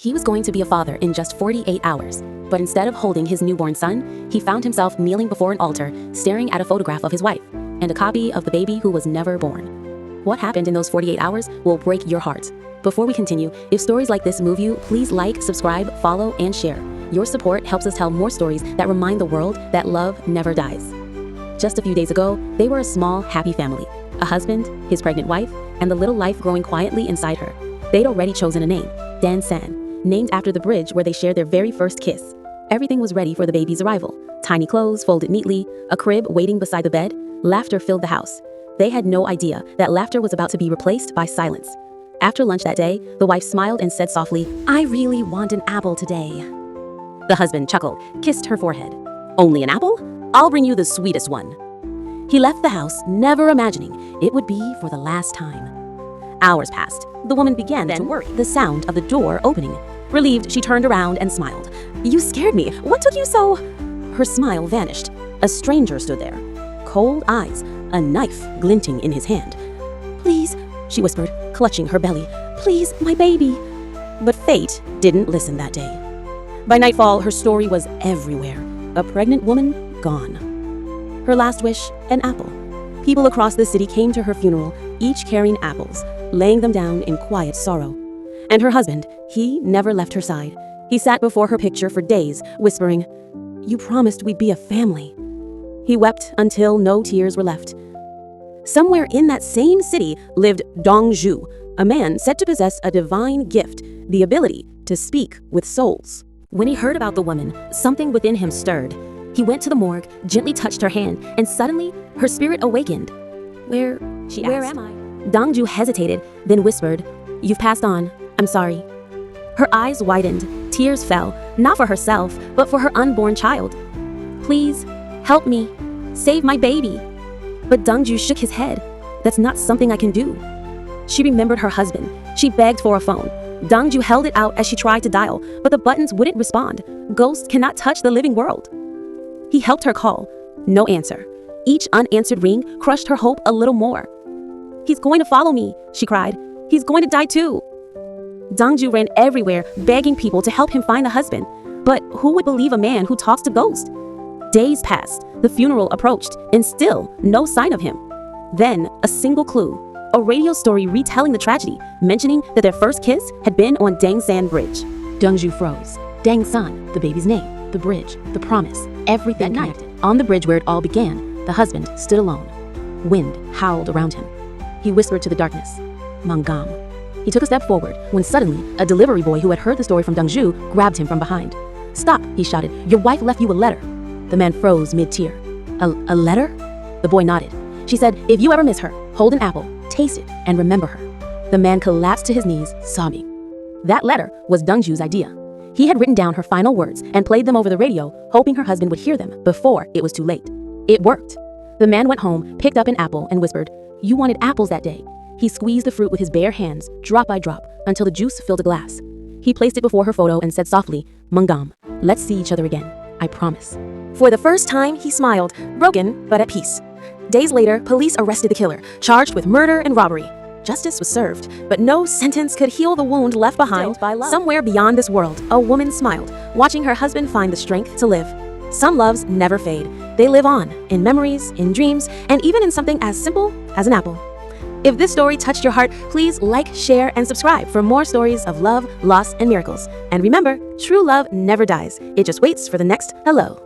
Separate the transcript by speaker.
Speaker 1: He was going to be a father in just 48 hours, but instead of holding his newborn son, he found himself kneeling before an altar, staring at a photograph of his wife and a copy of the baby who was never born. What happened in those 48 hours will break your heart. Before we continue, if stories like this move you, please like, subscribe, follow, and share. Your support helps us tell more stories that remind the world that love never dies. Just a few days ago, they were a small, happy family. A husband, his pregnant wife, and the little life growing quietly inside her. They'd already chosen a name, Dan San, named after the bridge where they shared their very first kiss. Everything was ready for the baby's arrival. Tiny clothes folded neatly, a crib waiting beside the bed, laughter filled the house. They had no idea that laughter was about to be replaced by silence. After lunch that day, the wife smiled and said softly, "I really want an apple today." The husband chuckled, kissed her forehead. "Only an apple? I'll bring you the sweetest one." He left the house, never imagining it would be for the last time. Hours passed. The woman began to worry. The sound of the door opening. Relieved, she turned around and smiled. "You scared me. What took you so?" Her smile vanished. A stranger stood there. Cold eyes, a knife glinting in his hand. "Please," she whispered, clutching her belly. "Please, my baby." But fate didn't listen that day. By nightfall, her story was everywhere. A pregnant woman gone. Her last wish, an apple. People across the city came to her funeral, each carrying apples, laying them down in quiet sorrow. And her husband, he never left her side. He sat before her picture for days, whispering, "You promised we'd be a family." He wept until no tears were left. Somewhere in that same city lived Dong Zhu, a man said to possess a divine gift, the ability to speak with souls. When he heard about the woman, something within him stirred. He went to the morgue, gently touched her hand, and suddenly her spirit awakened. Where am I? Dong Zhu hesitated, then whispered, "You've passed on. I'm sorry." Her eyes widened, tears fell, not for herself, but for her unborn child. "Please, help me. Save my baby." But Dong Zhu shook his head. "That's not something I can do." She remembered her husband. She begged for a phone. Dong Zhu held it out as she tried to dial, but the buttons wouldn't respond. Ghosts cannot touch the living world. He helped her call. No answer. Each unanswered ring crushed her hope a little more. "He's going to follow me," she cried. "He's going to die too." Dong Zhu ran everywhere, begging people to help him find the husband. But who would believe a man who talks to ghosts? Days passed, the funeral approached, and still no sign of him. Then, a single clue. A radio story retelling the tragedy, mentioning that their first kiss had been on Dang San Bridge. Dong Zhu froze. Dang San, the baby's name, the bridge, the promise, everything connected. On the bridge where it all began, the husband stood alone. Wind howled around him. He whispered to the darkness, "Mangam." He took a step forward when suddenly a delivery boy who had heard the story from Dong Zhu grabbed him from behind. "Stop," he shouted. "Your wife left you a letter." The man froze mid-tear. A letter? The boy nodded. She said, "If you ever miss her, hold an apple, taste it, and remember her." The man collapsed to his knees, sobbing. That letter was Dong Zhu's idea. He had written down her final words and played them over the radio, hoping her husband would hear them before it was too late. It worked. The man went home, picked up an apple, and whispered, "You wanted apples that day." He squeezed the fruit with his bare hands, drop by drop, until the juice filled a glass. He placed it before her photo and said softly, "Mangam, let's see each other again. I promise." For the first time, he smiled, broken but at peace. Days later, police arrested the killer, charged with murder and robbery. Justice was served, but no sentence could heal the wound left behind. Somewhere beyond this world, a woman smiled, watching her husband find the strength to live. Some loves never fade. They live on, in memories, in dreams, and even in something as simple as an apple. If this story touched your heart, please like, share, and subscribe for more stories of love, loss, and miracles. And remember, true love never dies. It just waits for the next hello.